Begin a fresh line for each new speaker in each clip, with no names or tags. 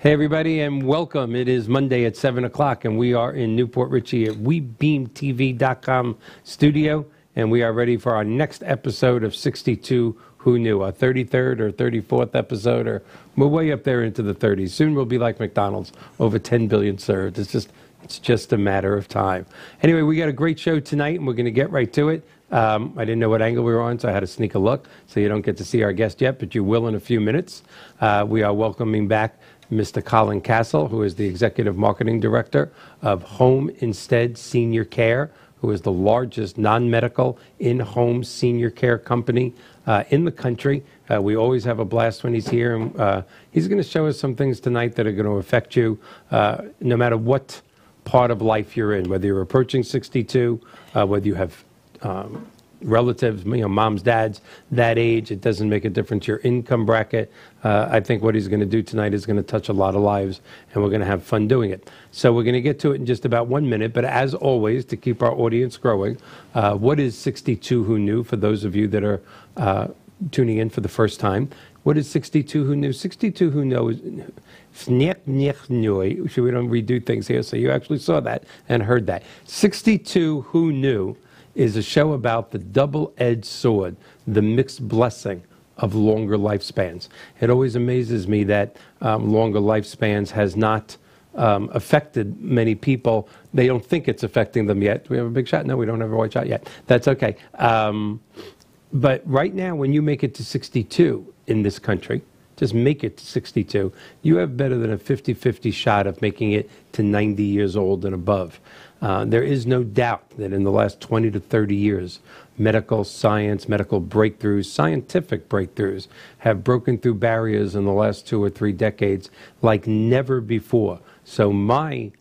Hey, everybody, and welcome. It is Monday at 7 o'clock, and we are in Newport Richey at WeBeamTV.com studio, and we are ready for our next episode of 62 Who Knew, our 33rd or 34th episode, or we're way up there into the 30s. Soon we'll be like McDonald's, over 10 billion served. It's just a matter of time. Anyway, we got a great show tonight, and we're going to get right to it. I didn't know what angle we were on, so I had to sneak a look, so you don't get to see our guest yet, but you will in a few minutes. We are welcoming back Mr. Colin Castle, who is the Executive Marketing Director of Home Instead Senior Care, who is the largest non-medical in-home senior care company in the country. We always have a blast when he's here, and he's going to show us some things tonight that are going to affect you no matter what part of life you're in, whether you're approaching 62, whether you have relatives, moms, dads, that age. It doesn't make a difference, your income bracket. I think what he's going to do tonight is going to touch a lot of lives, and we're going to have fun doing it. So we're going to get to it in just about 1 minute, but as always, to keep our audience growing, what is 62 Who Knew for those of you that are tuning in for the first time? What is 62 Who Knew? 62 Who Know is... So we don't redo things here, so you actually saw that and heard that. 62 Who Knew is a show about the double-edged sword, the mixed blessing of longer lifespans. It always amazes me that longer lifespans has not affected many people. They don't think it's affecting them yet. Do we have a big shot? No, we don't have a white shot yet. That's okay. But right now, when you make it to 62 in this country, just make it to 62, you have better than a 50-50 shot of making it to 90 years old and above. There is no doubt that in the last 20 to 30 years, medical science, medical breakthroughs, scientific breakthroughs have broken through barriers in the last 2 or 3 decades like never before. So my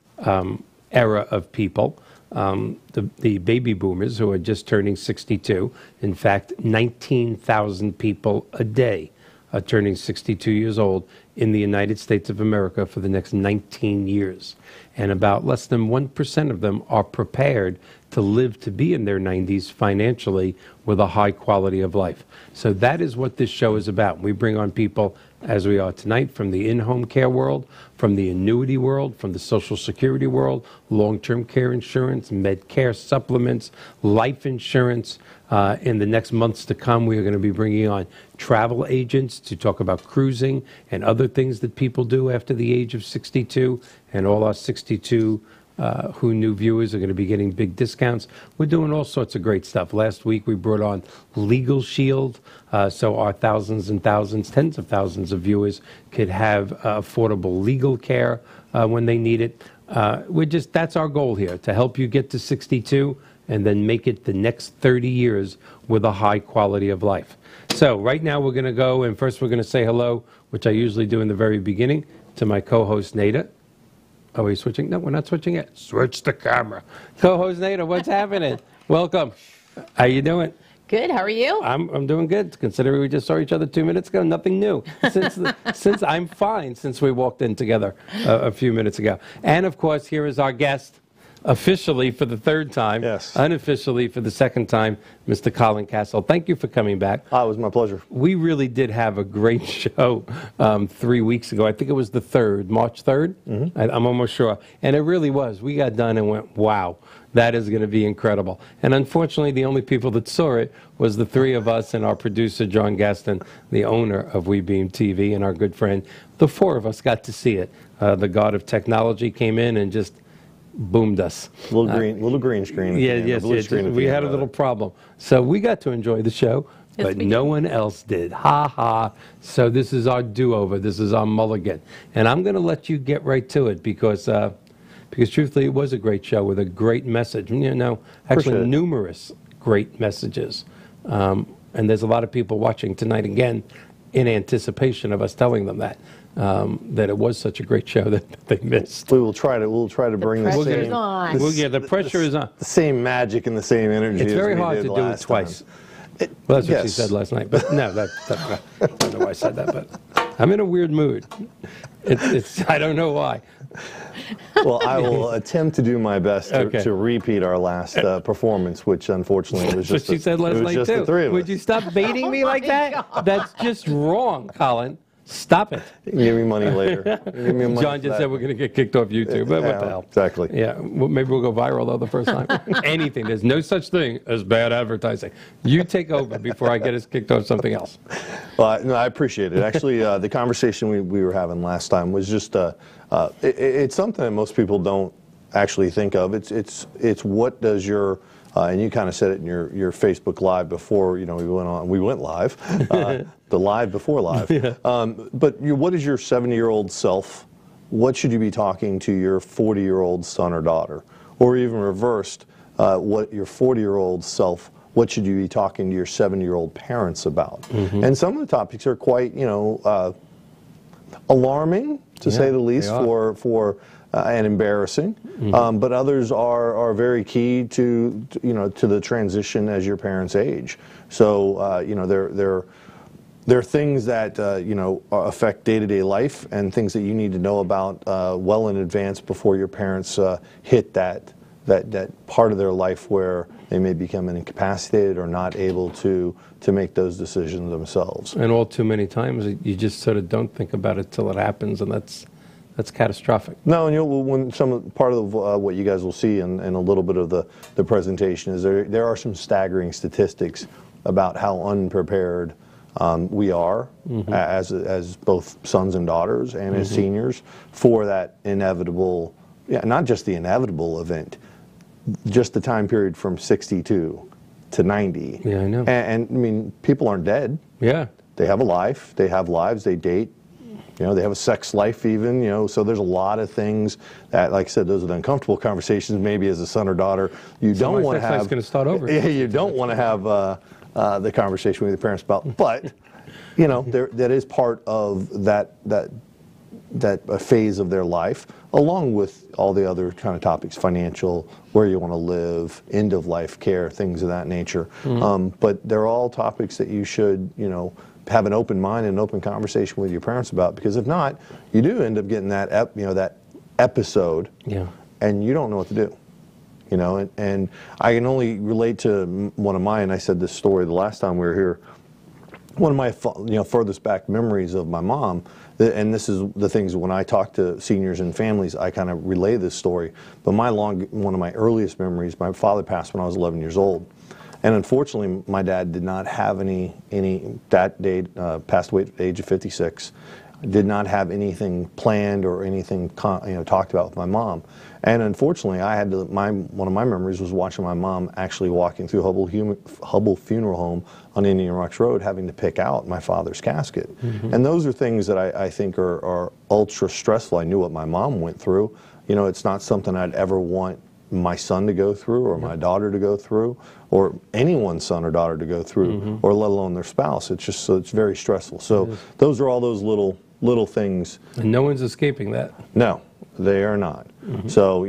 era of people, the baby boomers who are just turning 62, in fact, 19,000 people a day are turning 62 years old in the United States of America for the next 19 years. And about less than 1% of them are prepared to live to be in their 90s financially with a high quality of life. So that is what this show is about. We bring on people, as we are tonight, from the in-home care world, from the annuity world, from the Social Security world, long-term care insurance, Medicare supplements, life insurance. In the next months to come, we are going to be bringing on travel agents to talk about cruising and other things that people do after the age of 62. And all our 62 Who Knew viewers are going to be getting big discounts. We're doing all sorts of great stuff. Last week, we brought on Legal Shield, so our thousands and thousands, tens of thousands of viewers could have affordable legal care when they need it. That's our goal here, to help you get to 62 and then make it the next 30 years with a high quality of life. So right now we're going to go, and first we're going to say hello, which I usually do in the very beginning, to my co-host, Nada. Oh, are we switching? No, we're not switching yet. Switch the camera. Co-host Nada, what's happening? Welcome. How you doing?
Good. How are you?
I'm doing good. Considering we just saw each other 2 minutes ago, nothing new. Since I'm fine since we walked in together a few minutes ago. And of course, here is our guest, officially for the 3rd time, yes, unofficially for the 2nd time, Mr. Colin Castle. Thank you for coming back.
It was my pleasure.
We really did have a great show 3 weeks ago. I think it was the 3rd, March 3rd. Mm-hmm. I'm almost sure. And it really was. We got done and went, wow, that is going to be incredible. And unfortunately, the only people that saw it was the 3 of us and our producer, John Gaston, the owner of WeBeam TV, and our good friend. The 4 of us got to see it. The god of technology came in and just boomed us.
Little green screen.
Yes. We had a little problem. So we got to enjoy the show, but no one else did. Ha ha. So this is our do-over. This is our mulligan. And I'm going to let you get right to it because truthfully, it was a great show with a great message. Actually numerous great messages. And there's a lot of people watching tonight again in anticipation of us telling them that. That it was such a great show that they missed.
We'll try to bring the same.
The pressure is on.
The same magic and the same energy.
It's very hard to do it twice. Well, that's what she said last night. But no, I don't know why I said that. But I'm in a weird mood. I don't know why.
Well, I will attempt to do my best to repeat our last performance, which unfortunately was just
what she said last night too.
The 3 of us.
Would you stop baiting me like that? God. That's just wrong, Colin. Stop it.
You can give me money later. Give me money
John just said we're going to get kicked off YouTube. But what the hell?
Exactly.
Yeah, well, maybe we'll go viral, though, the first time. Anything. There's no such thing as bad advertising. You take over before I get us kicked off something else.
Well, no, I appreciate it. Actually, the conversation we were having last time was just, it's something that most people don't actually think of. It's what does your, and you kind of said it in your Facebook Live before, we went live, the live before live. Yeah. But what is your 70-year-old self? What should you be talking to your 40-year-old son or daughter? Or even reversed, what your 40-year-old self, what should you be talking to your 70-year-old parents about? Mm-hmm. And some of the topics are quite, alarming, to say the least, for and embarrassing. Mm-hmm. But others are very key to the transition as your parents age. So there are things that affect day-to-day life and things that you need to know about well in advance before your parents hit that part of their life where they may become incapacitated or not able to make those decisions themselves.
And all too many times you just sort of don't think about it till it happens, and that's catastrophic.
No, and when part of what you guys will see in a little bit of the presentation is there are some staggering statistics about how unprepared we are mm-hmm. as both sons and daughters and mm-hmm. as seniors for that inevitable, not just the inevitable event, just the time period from 62 to 90.
Yeah, I know.
And I mean, people aren't dead.
Yeah.
They have a life. They have lives. They date. They have a sex life even, so there's a lot of things that, like I said, those are the uncomfortable conversations maybe as a son or daughter. You don't want to have.
Going to start over.
Yeah, you don't want to have the conversation with your parents about, but, that is part of that phase of their life, along with all the other kind of topics, financial, where you want to live, end of life care, things of that nature. Mm-hmm. But they're all topics that you should, have an open mind and an open conversation with your parents about, because if not, you do end up getting that that episode, and you don't know what to do, and I can only relate to one of mine. I said this story the last time we were here. One of my furthest back memories of my mom, and this is the things when I talk to seniors and families, I kind of relay this story. But one of my earliest memories, my father passed when I was 11 years old. And unfortunately, my dad did not have any that day, passed away at the age of 56, did not have anything planned or anything talked about with my mom. And unfortunately, I had to, one of my memories was watching my mom actually walking through Hubbell Funeral Home on Indian Rocks Road, having to pick out my father's casket. Mm-hmm. And those are things that I think are ultra stressful. I knew what my mom went through. It's not something I'd ever want my son to go through, or my daughter to go through, or anyone's son or daughter to go through, mm-hmm. or let alone their spouse. It's just it's very stressful. So those are all those little things.
And no one's escaping that.
No, they are not. Mm-hmm. So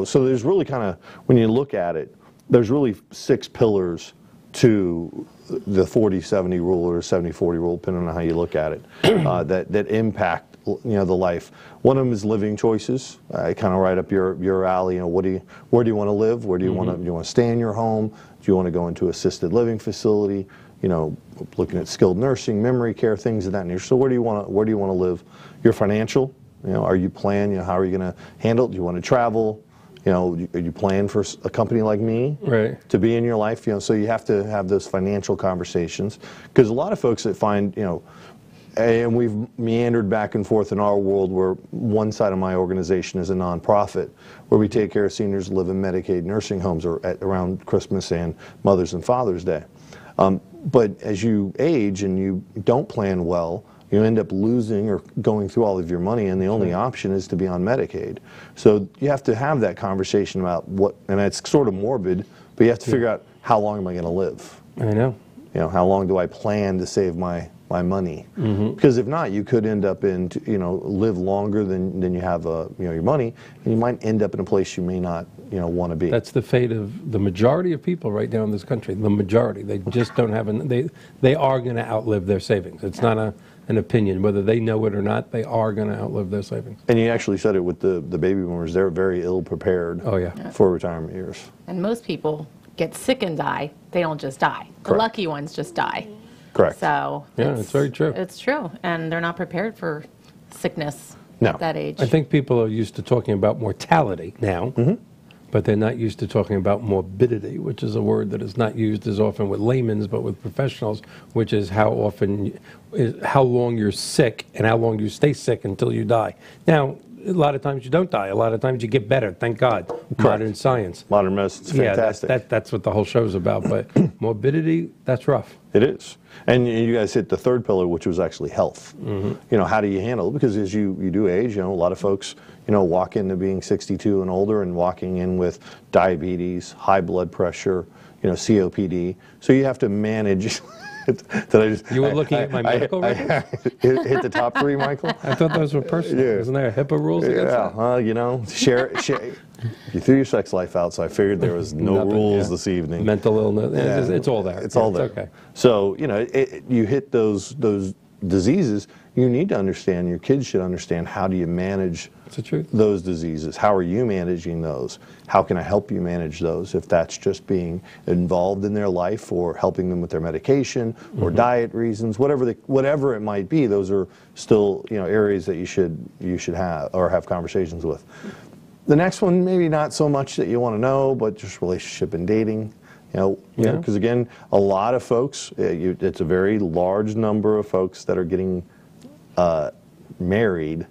so there's really kind of, when you look at it, there's really 6 pillars to the 40-70 rule or 70-40 rule, depending on how you look at it, that impact the life. One of them is living choices. Kind of right up your alley. Where do you want to live? Where do you mm-hmm. want to stay in your home? Do you want to go into assisted living facility? Looking at skilled nursing, memory care, things of that nature. So where do you want to live? Your financial. Are you planning? How are you going to handle it? Do you want to travel? Are you planning for a company like me to be in your life? So you have to have those financial conversations, because a lot of folks that find and we've meandered back and forth in our world, where one side of my organization is a nonprofit where we take care of seniors who live in Medicaid nursing homes or around Christmas and Mother's and Father's Day. But as you age and you don't plan well, you end up losing or going through all of your money, and the only option is to be on Medicaid. So you have to have that conversation about and it's sort of morbid, but you have to figure out, how long am I going to live?
I know.
How long do I plan to save my money? Mm-hmm. Because if not, you could end up live longer than you have your money, and you might end up in a place you may not want to be.
That's the fate of the majority of people right now in this country. The majority, they just don't have they are going to outlive their savings. It's not an opinion, whether they know it or not. They are going to outlive their savings. And
you actually said it with the baby boomers. They're very ill prepared. For retirement years.
And most people get sick and die. They don't just die. The lucky ones just die.
Correct.
So
Yeah, it's very true.
It's true, and they're not prepared for sickness
No.
at that age.
I think people are used to talking about mortality now, but they're not used to talking about morbidity, which is a word that is not used as often with laymen, but with professionals, which is how long you're sick and how long you stay sick until you die. Now, a lot of times you don't die. A lot of times you get better, thank God. Modern science.
Modern medicine's fantastic.
Yeah, that's what the whole show's about. But morbidity, that's rough.
It is. And you guys hit the third pillar, which was actually health. You know, how do you handle it? Because as you do age, you know, a lot of folks, you know, walk into being 62 and older and walking in with diabetes, high blood pressure, you know, COPD. So you have to manage.
You were looking at my medical records?
Hit the top three, Michael?
I thought those were personal.
Yeah.
Isn't there HIPAA rules against that?
Well, you know, share. You threw your sex life out, so I figured there was no
Nothing,
rules this evening.
Mental illness, it's all there.
It's all there.
Okay.
So, you know, you hit those diseases, you need to understand, your kids should understand, how do you manage those diseases? How are you managing those? How can I help you manage those? If that's just being involved in their life or helping them with their medication or diet reasons, whatever it might be, those are still, you know, areas that you should have conversations with. The next one, maybe not so much that you want to know, but just relationship and dating. You know, because again, a lot of folks, it's a very large number of folks that are getting married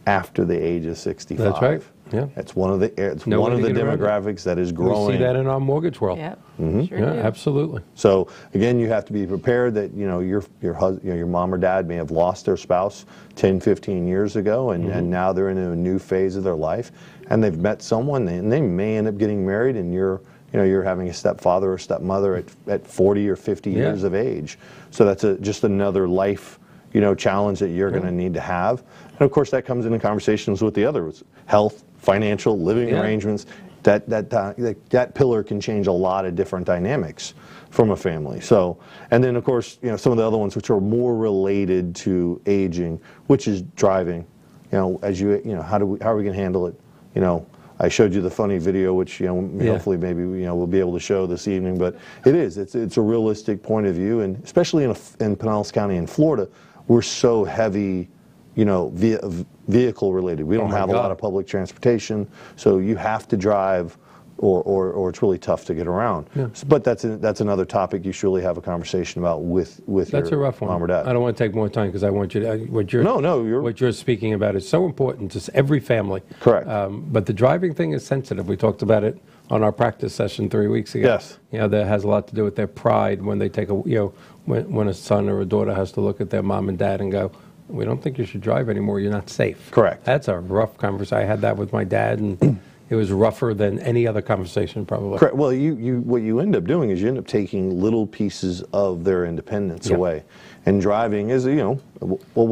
after the age of 65.
That's right. Yeah,
it's one of the demographics that is growing.
We see that in our mortgage world.
Yep.
Sure do. Absolutely.
So again, you have to be prepared that, you know, your mom or dad may have lost their spouse 10, 15 years ago, and now they're in a new phase of their life, and they've met someone, and they may end up getting married, and you're having a stepfather or stepmother at 40 or 50 years of age. So that's just another life, you know, challenge that you're going to need to have. And of course, that comes into conversations with the others: health, financial, living arrangements. That pillar can change a lot of different dynamics from a family. So, and then of course, you know, some of the other ones which are more related to aging, which is driving. You know, how are we going to handle it? You know, I showed you the funny video, which, you know, hopefully maybe, you know, we'll be able to show this evening. But it's a realistic point of view, and especially in Pinellas County in Florida, we're so heavy, you know, vehicle related. We don't have a lot of public transportation, so you have to drive, or it's really tough to get around. But that's another topic you should really have a conversation about with
that's
your
a rough one.
mom or dad.
I don't want to take more time because I want you to what you're speaking about is so important to every family.
Correct.
But the driving thing is sensitive. We talked about it on our practice session 3 weeks ago.
Yes.
You know, that has a lot to do with their pride when they take when a son or a daughter has to look at their mom and dad and go, "We don't think you should drive anymore. You're not safe."
Correct.
That's a rough conversation. I had that with my dad, and it was rougher than any other conversation, probably.
Correct. Well, what you end up doing is you end up taking little pieces of their independence away. And driving is, you know, what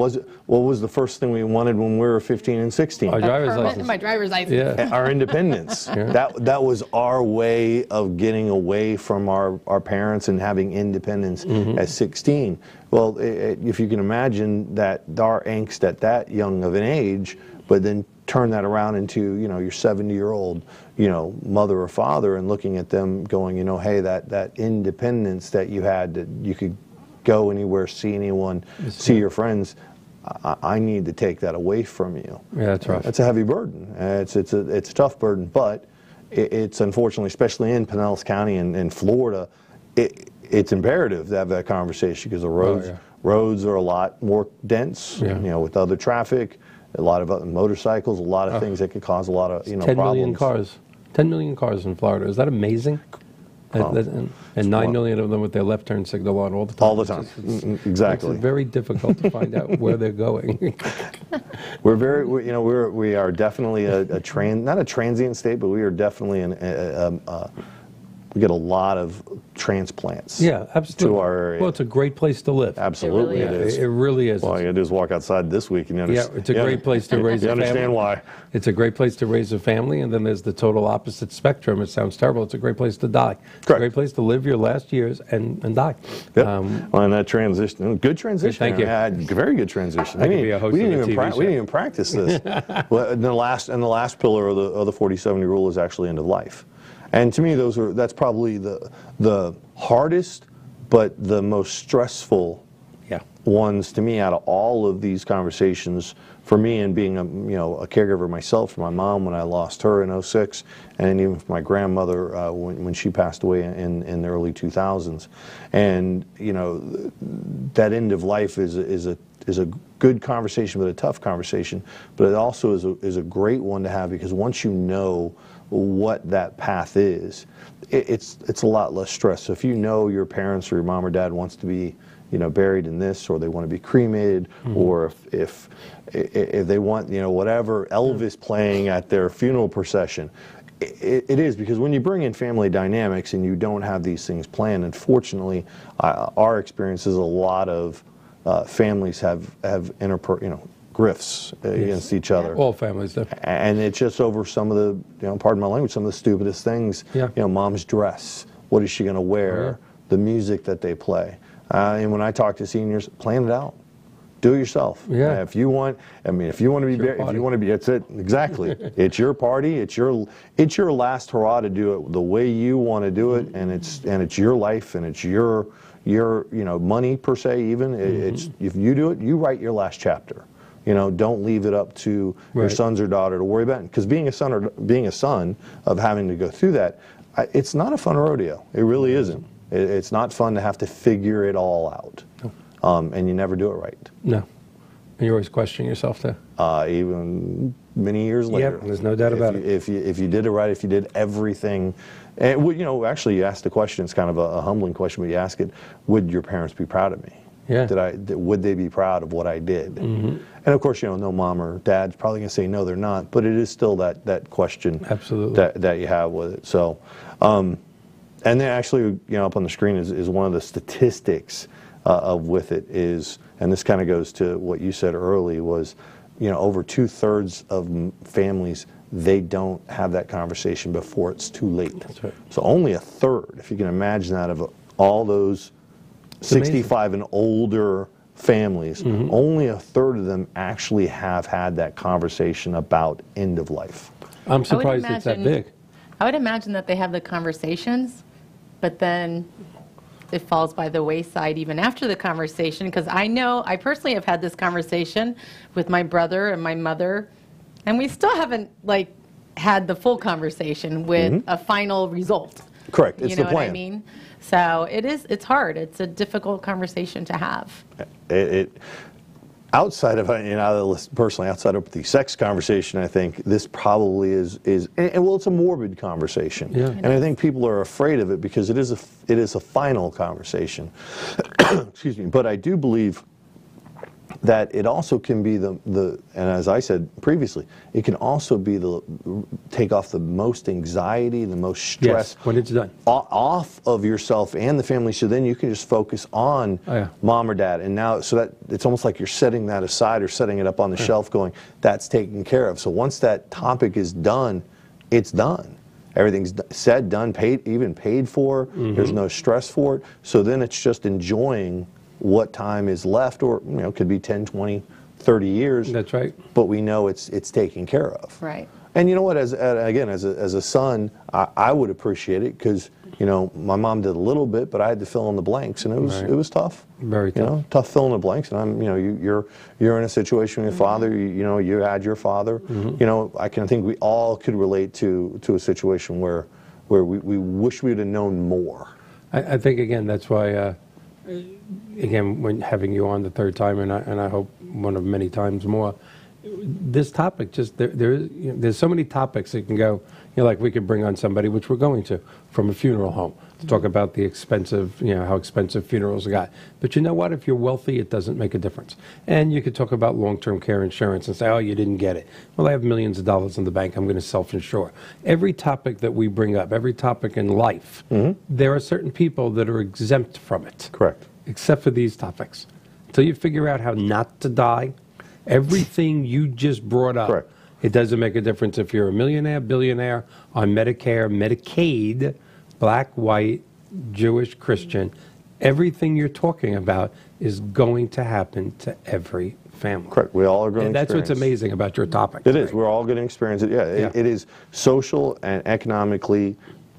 was the first thing we wanted when we were 15 and 16?
Our driver's license.
My driver's license.
Yeah.
Our independence. That was our way of getting away from our parents and having independence at 16. Well, if you can imagine that our angst at that young of an age, but then turn that around into, you know, your 70-year-old, you know, mother or father, and looking at them going, you know, hey, that independence that you had, that you could go anywhere, see anyone, see your friends, I need to take that away from you.
Yeah, that's rough.
It's a heavy burden. It's a tough burden, but it's unfortunately, especially in Pinellas County and Florida, it's imperative to have that conversation, because the roads are a lot more dense, you know, with other traffic, a lot of other motorcycles, a lot of things that could cause a lot of, you know,
10
problems.
million cars. 10 million cars in Florida. Is that amazing? And 9 million of them with their left turn signal on all the time.
All the time. Exactly.
It's very difficult to find out where they're going.
We are definitely not a transient state, but we are definitely we get a lot of transplants.
Yeah, absolutely.
To our area.
Well, it's a great place to live.
Absolutely, it is.
It really is.
Well, all you gotta do is walk outside this week and you understand.
Yeah, it's a great place to raise a family.
You understand why.
It's a great place to raise a family, and then there's the total opposite spectrum. It sounds terrible. It's a great place to die. It's a great place to live your last years and die.
Yep. And that transition, good transition.
Thank you.
Very good transition.
I could be a host of a TV show.
We didn't even practice this. Well, and the last pillar of the 40-70 rule is actually end of life. And to me, that's probably the hardest But the most stressful
Yeah.
ones to me out of all of these conversations, for me, and being a caregiver myself for my mom when I lost her in '06, and even for my grandmother when she passed away in the early 2000s, and that end of life is a good conversation, but a tough conversation. But it also is a great one to have, because once you know what that path is, it's a lot less stress. So if you know your parents or your mom or dad wants to be buried in this, or they want to be cremated, or if they want whatever Elvis playing at their funeral procession, it is, because when you bring in family dynamics and you don't have these things planned, unfortunately, our experience is a lot of families have grifts against each other.
All families do.
And it's just over some of the, pardon my language, some of the stupidest things.
Yeah.
Mom's dress. What is she going to wear? The music that they play. And when I talk to seniors, plan it out. Do it yourself.
Yeah.
If you want to be buried, that's it. Exactly. It's your party. It's your last hurrah to do it the way you want to do it, and it's your life, and it's your money per se. Even it's, if you do it, you write your last chapter. Don't leave it up to your sons or daughter to worry about it. Because being a son of having to go through that, it's not a fun rodeo. It really isn't. It's not fun to have to figure it all out. And you never do it right.
No. And you're always questioning yourself too.
Even many years later.
Yep, there's no doubt about it.
If you did it right, if you did everything, and actually you asked the question, it's kind of a humbling question, but you ask it, would your parents be proud of me?
Yeah.
Would they be proud of what I did? And of course, no mom or dad's probably going to say no, they're not. But it is still that question. Absolutely. That you have with it. So, and then actually, up on the screen is one of the statistics with it is, and this kind of goes to what you said early, was, over 2/3 of families, they don't have that conversation before it's too late.
That's right.
So only 1/3, if you can imagine that, of all those 65 and older families, only 1/3 of them actually have had that conversation about end of life.
I'm surprised it's that big.
I would imagine that they have the conversations, but then it falls by the wayside even after the conversation, because I personally have had this conversation with my brother and my mother, and we still haven't had the full conversation with a final result.
Correct. It's the plan.
You know what I mean? So it's hard. It's a difficult conversation to have.
Outside of, personally, outside of the sex conversation, I think this probably is it's a morbid conversation. Yeah. And I think people are afraid of it because it is a final conversation. Excuse me. But I do believe that it also can be and as I said previously, it can also be take off the most anxiety, the most stress,
when it's done,
off of yourself and the family, so then you can just focus on mom or dad. And now, so that it's almost like you're setting that aside or setting it up on the shelf going, that's taken care of. So once that topic is done, it's done. Everything's said, done, paid for. There's no stress for it. So then it's just enjoying what time is left, or it could be 10, 20, 30 years.
That's right.
But we know it's taken care of.
Right.
And you know what? As a son, I would appreciate it because my mom did a little bit, but I had to fill in the blanks, and it was tough. Very tough. Tough filling the blanks. And you're in a situation with your father. You had your father. I think we all could relate to a situation where we wish we'd have known more.
I think again that's why. Again, when having you on the third time, and I hope one of many times more, this topic just there's so many topics that can go. Like we could bring on somebody, which we're going to, from a funeral home to talk about the expensive, how expensive funerals got. But you know what? If you're wealthy, it doesn't make a difference. And you could talk about long-term care insurance and say, oh, you didn't get it. Well, I have millions of dollars in the bank. I'm going to self-insure. Every topic that we bring up, every topic in life, there are certain people that are exempt from it.
Correct.
Except for these topics. Until you figure out how not to die, everything you just brought up. Correct. It doesn't make a difference if you're a millionaire, billionaire, on Medicare, Medicaid, black, white, Jewish, Christian. Everything you're talking about is going to happen to every family.
Correct. We all are going to
experience. And that's what's amazing about your topic.
It is. We're all going to experience it. Yeah. It is social and economically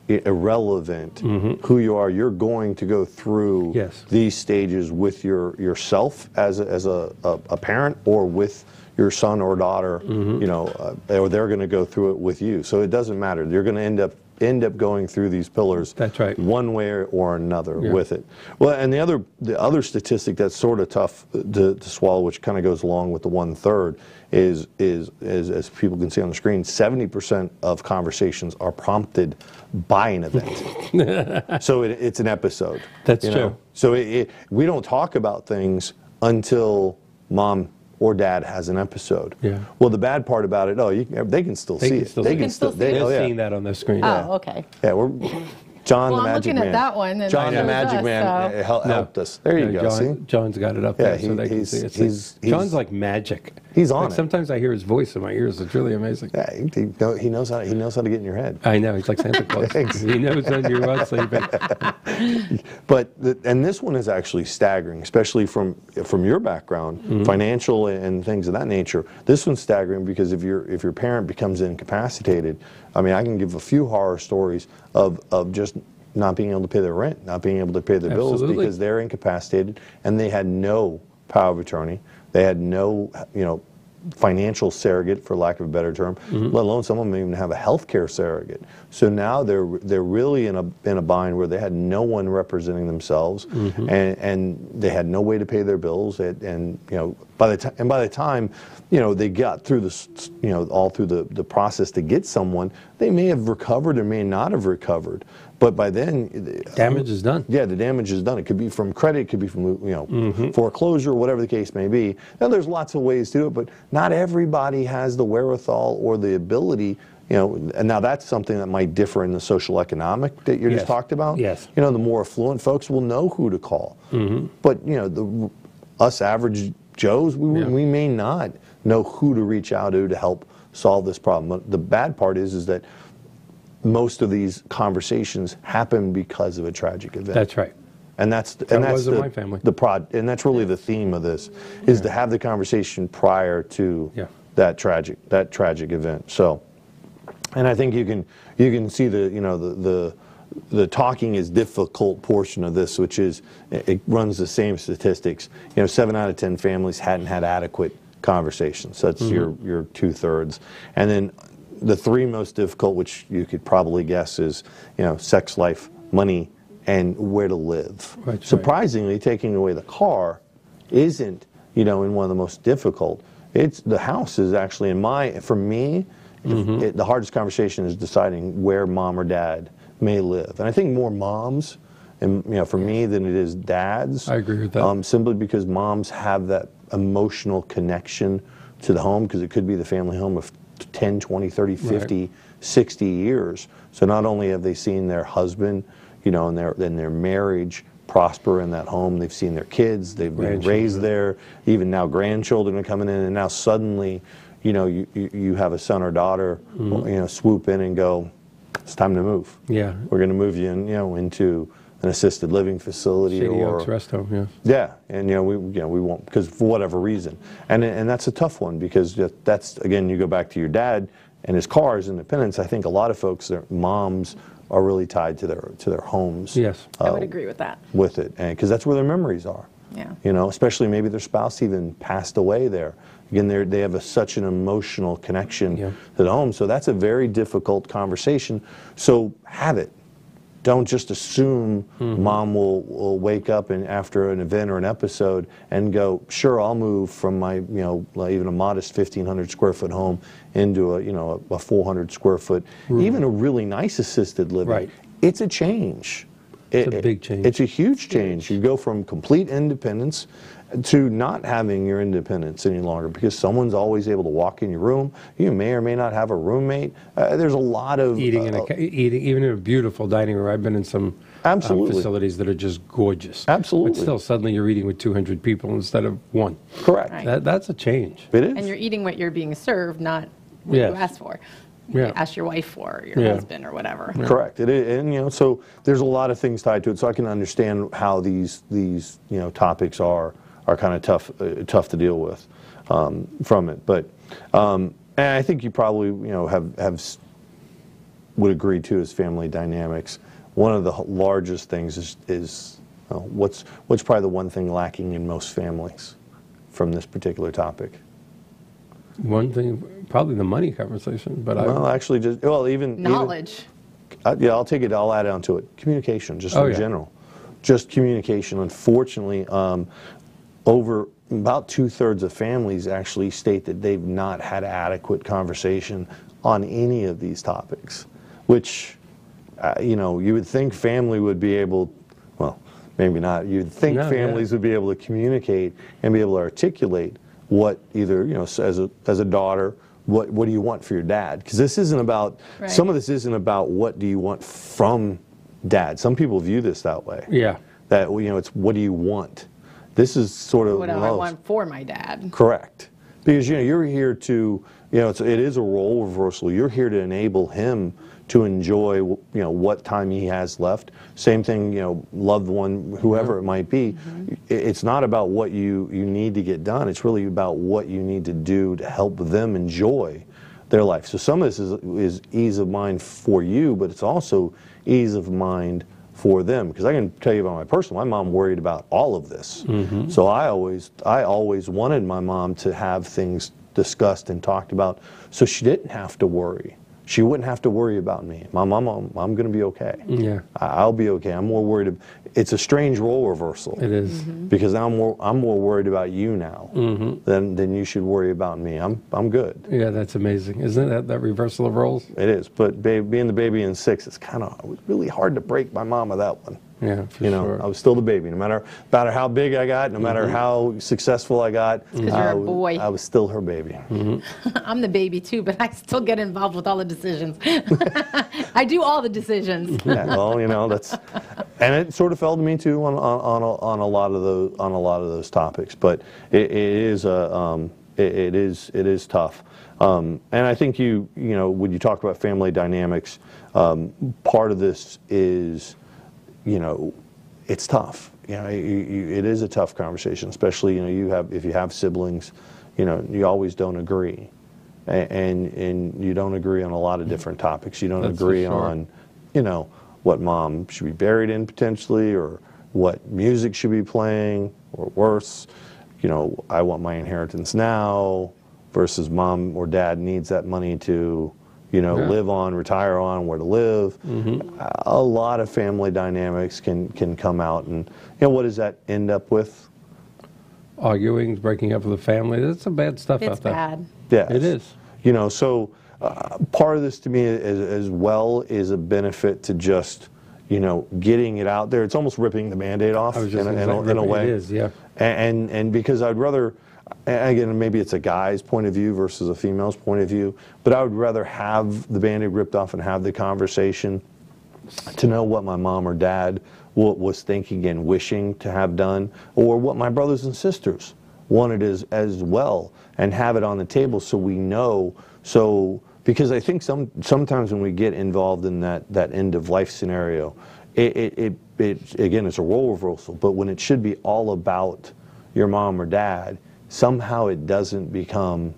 irrelevant who you are. You're going to go through these stages with yourself as a parent, or with your son or daughter, you know, or they're going to go through it with you. So it doesn't matter. You're going to end up going through these pillars.
That's right.
One way or another with it. Well, and the other statistic that's sort of tough to swallow, which kind of goes along with the 1/3, is as people can see on the screen, 70% of conversations are prompted by an event. So it's an episode.
That's true.
So we don't talk about things until mom or dad has an episode.
Yeah.
Well, the bad part about it, they can still see it.
They can still see it.
They're seeing that on the screen.
Oh, okay.
Yeah, John
Well,
the
I'm
Magic
looking
Man.
at that one, and
John
it
the
shows
Magic
us,
Man
so-
helped us. There you go. See?
John's got it up there so they can see it.
he's-
John's like magic.
He's on
Like,
it.
Sometimes I hear his voice in my ears. It's really amazing.
Yeah, he knows how to get in your head.
I know. He's like Santa Claus.
Thanks.
He knows when you're asleep.
But and this one is actually staggering, especially from your background, financial and things of that nature. This one's staggering because if your parent becomes incapacitated, I mean, I can give a few horror stories of just not being able to pay their rent, not being able to pay their bills because they're incapacitated and they had no power of attorney. They had no, financial surrogate, for lack of a better term, let alone some of them even have a healthcare surrogate. So now they're really in a bind where they had no one representing themselves, and they had no way to pay their bills. And by the time they got through this, all through the process to get someone, they may have recovered or may not have recovered. But by then,
Damage is done.
Yeah, the damage is done. It could be from credit, it could be from foreclosure, whatever the case may be. Now, there's lots of ways to do it, but not everybody has the wherewithal or the ability. And now that's something that might differ in the social economic that you just talked about.
Yes.
The more affluent folks will know who to call. But us average Joes, we may not know who to reach out to help solve this problem. The bad part is that most of these conversations happen because of a tragic event.
That's right.
And that's
in my family.
And that's really the theme of this, is to have the conversation prior to that tragic event. So, and I think you can see the talking is difficult portion of this, which is it runs the same statistics. 7 out of 10 families hadn't had adequate conversations. That's your 2/3, and then the 3 most difficult, which you could probably guess, is sex life, money, and where to live.
Right,
Surprisingly, taking away the car isn't in one of the most difficult. It's the house is actually for me, the hardest conversation is deciding where mom or dad may live, and I think more moms, and for me, than it is dads.
I agree with that.
Simply because moms have that emotional connection to the home, because it could be the family home of 10, 20, 30, 50, 60 years. So not only have they seen their husband, and their marriage prosper in that home, they've seen their kids, they've been raised there, even now grandchildren are coming in, and now suddenly, you have a son or daughter, swoop in and go, it's time to move.
Yeah.
We're going to move you in, into an assisted living facility
Shady
or
Oaks Rest Home, yeah.
Yeah, and we won't, because for whatever reason, and that's a tough one, because that's, again, you go back to your dad and his car, his independence. I think a lot of folks, their moms are really tied to their homes.
Yes,
I would agree with that.
With it, and because that's where their memories are.
Yeah.
Especially maybe their spouse even passed away there. Again, they have such an emotional connection to the home, so that's a very difficult conversation. So have it. Don't just assume mom will wake up and after an event or an episode and go, sure, I'll move from my, even a modest 1,500 square foot home into a 400 square foot, even a really nice assisted living.
Right.
It's a change.
It's a big change.
It's a huge change. You go from complete independence to not having your independence any longer, because someone's always able to walk in your room. You may or may not have a roommate. There's a lot of
eating even in a beautiful dining room. I've been in some facilities that are just gorgeous.
Absolutely.
But still, suddenly you're eating with 200 people instead of 1.
Correct.
Right.
That's a change.
It is.
And you're eating what you're being served, not what you asked for. You ask your wife for, or your husband, or whatever.
Correct. It is, and so there's a lot of things tied to it. So I can understand how these topics are kind of tough to deal with from it. But and I think you probably have would agree too is family dynamics. One of the largest things is what's probably the one thing lacking in most families from this particular topic?
One thing, probably the money conversation, but
Well, actually, even
Knowledge.
yeah, I'll add on to it. Communication, just
Oh,
in
yeah.
general. Just communication. Unfortunately, over about 2/3 of families actually state that they've not had adequate conversation on any of these topics, which, you would think family would be able, well, maybe not. You'd think families would be able to communicate and be able to articulate what either, as a daughter, what do you want for your dad? Because this isn't about, some of this isn't about what do you want from dad. Some people view this that way.
Yeah.
That, it's what do you want? This is sort of
What do I want for my dad?
Correct. Because, you're here to, it is a role reversal. You're here to enable him to enjoy, what time he has left. Same thing, loved one, whoever it might be. It's not about what you need to get done. It's really about what you need to do to help them enjoy their life. So some of this is ease of mind for you, but it's also ease of mind for them. Because I can tell you about my personal, my mom worried about all of this. So I always wanted my mom to have things discussed and talked about so she didn't have to worry. She wouldn't have to worry about me. I'm going to be okay.
Yeah.
I'll be okay. I'm more worried. It's a strange role reversal.
It is.
Because I'm more worried about you now than you should worry about me. I'm good.
Yeah, that's amazing. Isn't it that reversal of roles?
It is. But being the baby in 6, it was really hard to break my mom of that one.
Yeah, for sure.
I was still the baby. No matter how big I got, no matter how successful I got,
Because you're a boy.
I was still her baby.
I'm the baby too, but I still get involved with all the decisions. I do all the decisions.
Yeah, well, that's, and it sort of fell to me too on a lot of those topics. But it is tough. And I think when you talk about family dynamics, part of this is, it's tough. It is a tough conversation, especially if you have siblings, you always don't agree, and you don't agree on a lot of different topics. You don't agree on, what mom should be buried in potentially, or what music should be playing, or worse, I want my inheritance now versus mom or dad needs that money to live on, retire on, where to live. A lot of family dynamics can come out, and what does that end up with?
Arguing, breaking up with the family. That's some bad stuff out there.
It's bad.
Yeah,
It is.
So part of this to me as well is a benefit to just getting it out there. It's almost ripping the Band-Aid off in a way.
It is, yeah.
And because I'd rather, again, maybe it's a guy's point of view versus a female's point of view, but I would rather have the Band-Aid ripped off and have the conversation to know what my mom or dad was thinking and wishing to have done, or what my brothers and sisters wanted as well, and have it on the table so we know. So, because I think sometimes when we get involved in that end of life scenario, it again, it's a role reversal, but when it should be all about your mom or dad, somehow it doesn't become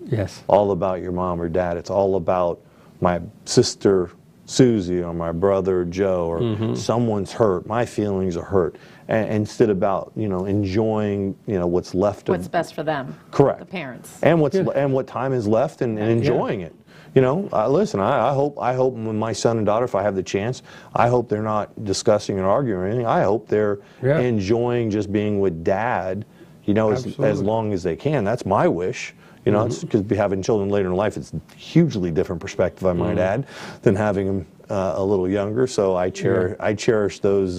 all about your mom or dad. It's all about my sister Susie or my brother Joe, or someone's hurt, my feelings are hurt, and instead about enjoying what's left
What's
of
best for them.
Correct.
The parents.
And what time is left, and enjoying it. Listen, I hope when my son and daughter, if I have the chance, I hope they're not discussing and arguing or anything. I hope they're enjoying just being with dad, as long as they can. That's my wish. It's because having children later in life, it's a hugely different perspective, I might add, than having them a little younger. So I cherish those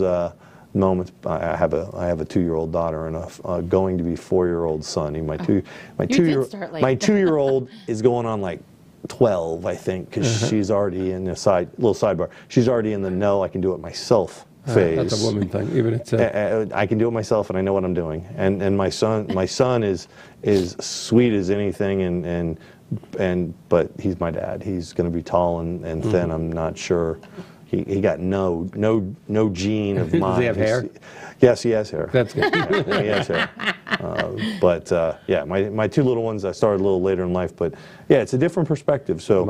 moments. I have a 2-year-old daughter and a going to be 4-year-old son. My 2-year-old is going on like 12, I think, because she's already in the little sidebar. She's already in the no, I can do it myself phase.
That's a woman thing. Even it's
I can do it myself, and I know what I'm doing. And my son is sweet as anything, but he's my dad. He's going to be tall and thin. I'm not sure, he got no gene of mine.
Does he have hair?
Yes, he has hair.
That's good.
He has hair. Yeah, my two little ones, I started a little later in life, but yeah, it's a different perspective. So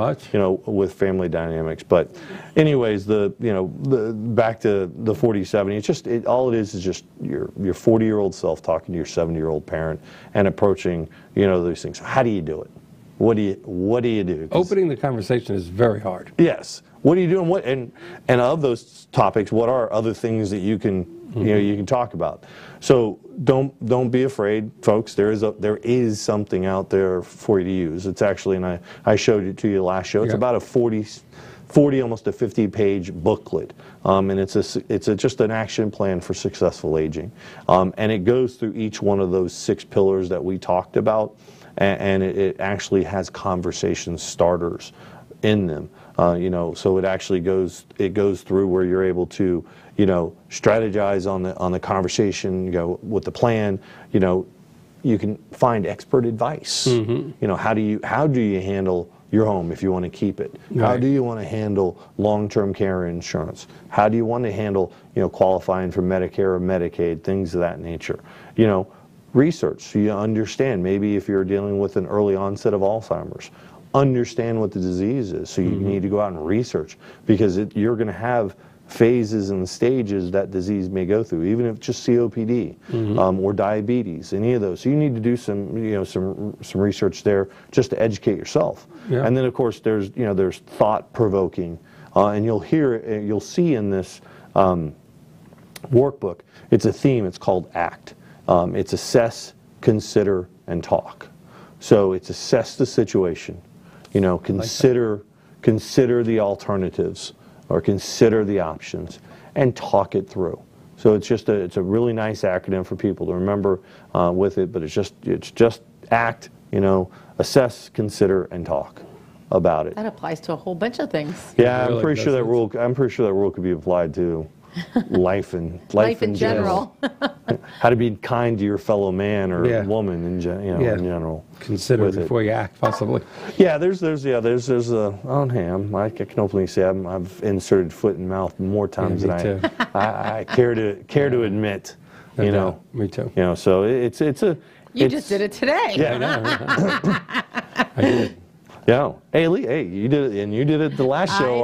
with family dynamics. But anyways, back to the 40-70. It's just all it is just your 40-year-old self talking to your 70-year-old parent and approaching those things. How do you do it? What do you do?
Opening the conversation is very hard.
Yes. What are you doing? And of those topics, what are other things that you can you can talk about? So don't be afraid, folks. There is something out there for you to use. It's actually, and I showed it to you last show. It's about a 40 almost a 50-page booklet, and it's just an action plan for successful aging, and it goes through each one of those 6 pillars that we talked about, and it actually has conversation starters in them. So it actually goes through where you're able to strategize on the conversation, with the plan. You can find expert advice. How do you handle your home if you want to keep it?
Right.
How do you want to handle long-term care insurance? How do you want to handle qualifying for Medicare or Medicaid, things of that nature? Research so you understand. Maybe if you're dealing with an early onset of Alzheimer's, understand what the disease is. So you need to go out and research, because you're going to have phases and stages that disease may go through, even if it's just COPD or diabetes, any of those. So you need to do some research there just to educate yourself. Yeah. And then of course there's thought-provoking, and you'll see in this workbook, it's a theme. It's called ACT. It's assess, consider, and talk. So it's assess the situation. Consider the alternatives, or consider the options, and talk it through. So it's a really nice acronym for people to remember with it. But it's just ACT. Assess, consider, and talk about it.
That applies to a whole bunch of things.
Yeah, I'm pretty sure that rule could be applied to life in general. How to be kind to your fellow man or woman in general.
Consider before you act, possibly.
Yeah, there's on ham. I can openly say I've inserted foot in mouth more times than I care to admit.
Me too.
So it's a.
You just did it today.
Yeah.
I did.
Yeah. Hey, Lee, you did it, and you did it the last show.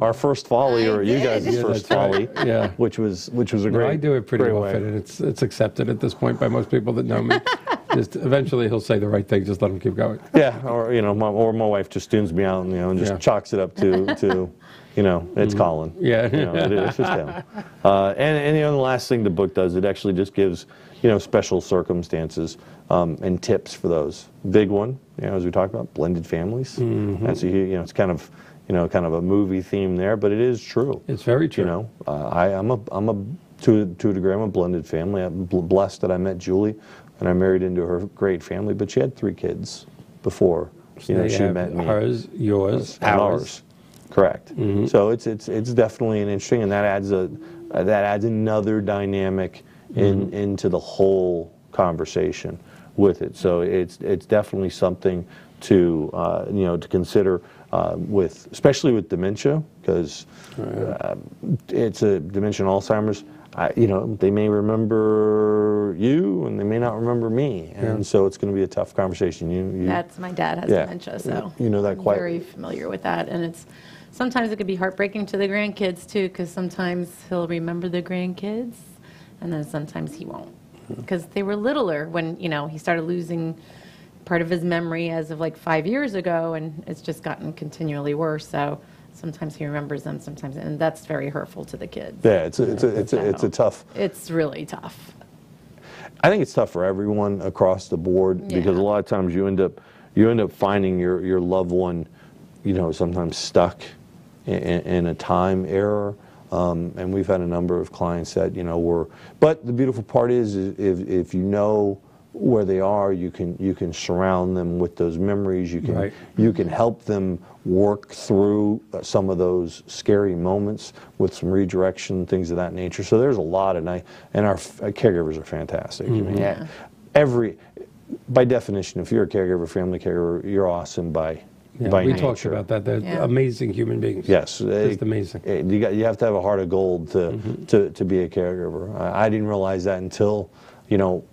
Our first folly, or you guys' first folly.
Right. Yeah.
Which was a great.
I do it pretty often,
way.
and it's accepted at this point by most people that know me. Just eventually he'll say the right thing. Just let him keep going.
Yeah. Or my wife just tunes me out, and just chalks it up to it's Colin.
Yeah.
It's just him. And the last thing the book does, it actually just gives special circumstances and tips for those. Big one, as we talked about, blended families. That's it's kind of a movie theme there, but it is true.
It's very true.
To a degree, I'm a blended family. I'm blessed that I met Julie, and I married into her great family. But she had 3 kids before she met me.
Hers, yours, ours.
Correct. So it's definitely an interesting, and that adds another dynamic into the whole conversation with it. So it's definitely something to to consider especially with dementia, because it's a dementia and Alzheimer's. They may remember you and they may not remember me, and so it's going to be a tough conversation.
That's my dad has dementia, so
that quite.
I'm very familiar with that, and sometimes it could be heartbreaking to the grandkids too, because sometimes he'll remember the grandkids, and then sometimes he won't, because they were littler when he started losing part of his memory as of like 5 years ago, and it's just gotten continually worse. So sometimes he remembers them, sometimes, and that's very hurtful to the kids.
Yeah, it's a tough.
It's really tough.
I think it's tough for everyone across the board, because a lot of times you end up finding your loved one, sometimes stuck in a time error. And we've had a number of clients that but the beautiful part is if you know where they are, you can surround them with those memories. You can help them work through some of those scary moments with some redirection, things of that nature. So there's a lot, and our caregivers are fantastic. By definition, if you're a caregiver, family caregiver, you're awesome by
Yeah,
by
we
nature.
talked about that. They're
Yeah.
amazing human beings.
Yes,
Just amazing.
You have to have a heart of gold to be a caregiver. I didn't realize that until, you know,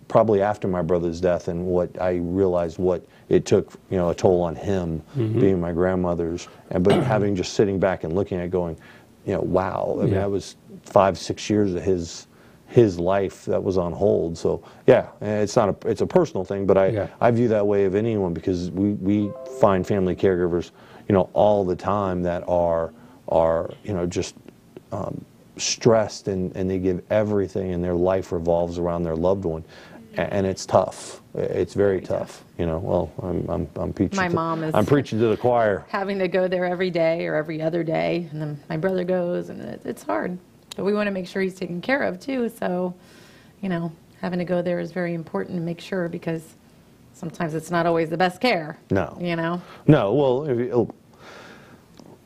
probably after my brother's death, and what I realized what it took, you know, a toll on him, being my grandmother's, but having just sitting back and looking at it going, you know, wow. I mean, that was 5-6 years of his life that was on hold. So yeah, it's a personal thing, but I view that way of anyone, because we find family caregivers, you know, all the time that are you know, just stressed, and they give everything, and their life revolves around their loved one, and it's tough. It's very tough. You know. Well, I'm preaching.
My mom is.
I'm preaching to the choir.
Having to go there every day or every other day, and then my brother goes, and it's hard. But we want to make sure he's taken care of too. So, you know, having to go there is very important to make sure, because sometimes it's not always the best care.
No.
You know.
No. Well,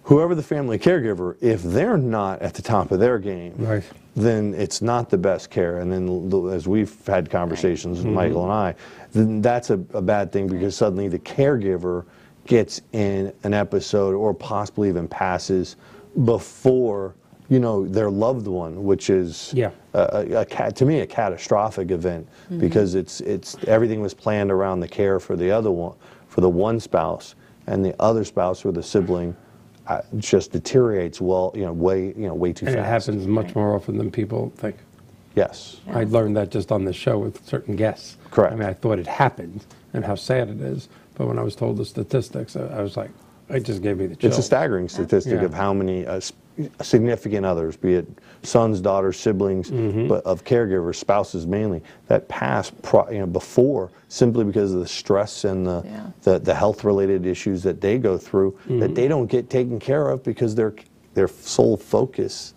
whoever the family caregiver, if they're not at the top of their game,
Right.
then it's not the best care. And then, as we've had conversations, Michael and I, then that's a bad thing, because suddenly the caregiver gets in an episode, or possibly even passes before, you know, their loved one, which is to me a catastrophic event, because it's everything was planned around the care for the other one, for the one spouse, and the other spouse or the sibling just deteriorates way too fast.
And it happens much more often than people think.
Yes.
I learned that just on this show with certain guests.
Correct.
I mean, I thought it happened and how sad it is, but when I was told the statistics, I was like, it just gave me the chills.
It's a staggering statistic
Yeah.
of how many significant others, be it sons, daughters, siblings, but of caregivers, spouses mainly, that pass before, simply because of the stress and the health-related issues that they go through, that they don't get taken care of, because their sole focus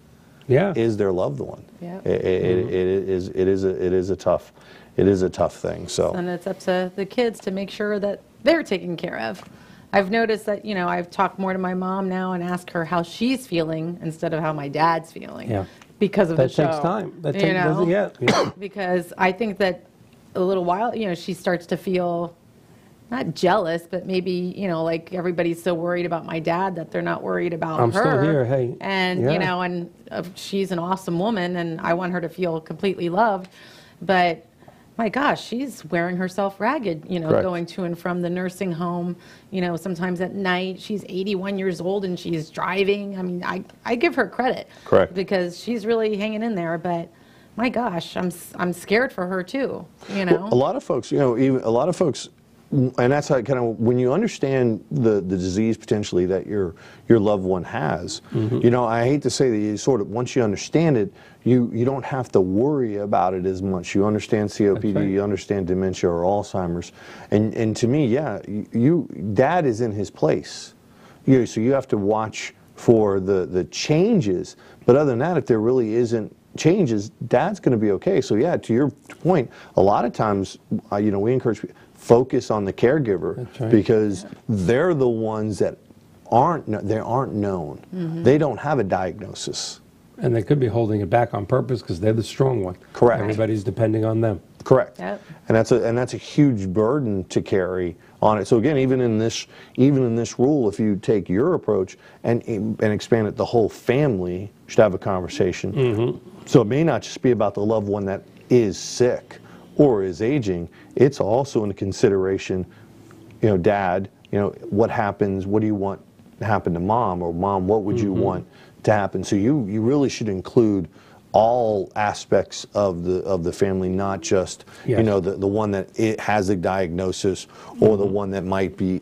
is their loved one.
Yeah.
It is a tough thing. So.
And it's up to the kids to make sure that they're taken care of. I've noticed that, you know, I've talked more to my mom now and asked her how she's feeling instead of how my dad's feeling.
Yeah.
Because of the show.
That takes time. That
you
takes,
know?
yeah.
Because I think that a little while, you know, she starts to feel not jealous, but maybe, you know, like everybody's so worried about my dad that they're not worried about
I'm
her.
still here, hey.
And,
Yeah.
you know, and she's an awesome woman, and I want her to feel completely loved. But my gosh, she's wearing herself ragged, you know,
Correct.
going to and from the nursing home, you know, sometimes at night. She's 81 years old and she's driving. I mean, I give her credit.
Correct.
Because she's really hanging in there, but my gosh, I'm scared for her too, you know.
A lot of folks, you know, and that's how kind of, when you understand the disease potentially that your loved one has, you know, I hate to say that you sort of, once you understand it, you don't have to worry about it as much. You understand COPD,
right.
you understand dementia or Alzheimer's, and to me, yeah, dad is in his place. So you have to watch for the changes, but other than that, if there really isn't changes, dad's going to be okay. So yeah, to your point, a lot of times, you know, we encourage people, focus on the caregiver.
That's right.
Because they're the ones that aren't known. They don't have a diagnosis.
And they could be holding it back on purpose because they're the strong one.
Correct.
Everybody's depending on them.
Correct.
Yep.
And that's a huge burden to carry on it. So again, even in this rule, if you take your approach and expand it, the whole family should have a conversation. So it may not just be about the loved one that is sick or is aging. It's also in consideration, you know, dad, you know, what happens, what do you want to happen to mom, or mom, what would you want to happen? So you really should include all aspects of the family, not just you know, the one that it has a diagnosis or the one that might be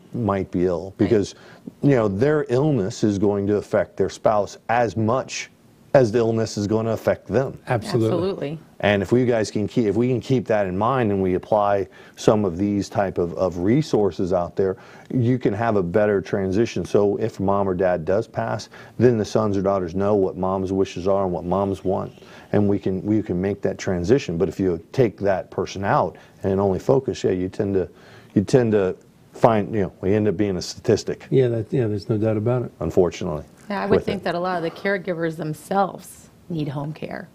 ill, because you know, their illness is going to affect their spouse as much as the illness is going to affect them.
Absolutely.
And if we can keep that in mind, and we apply some of these type of resources out there, you can have a better transition. So if mom or dad does pass, then the sons or daughters know what mom's wishes are and what moms want, and we can make that transition. But if you take that person out and only focus, you tend to find, you know, we end up being a statistic.
Yeah, there's no doubt about it.
Unfortunately.
Yeah, I would think that a lot of the caregivers themselves need home care,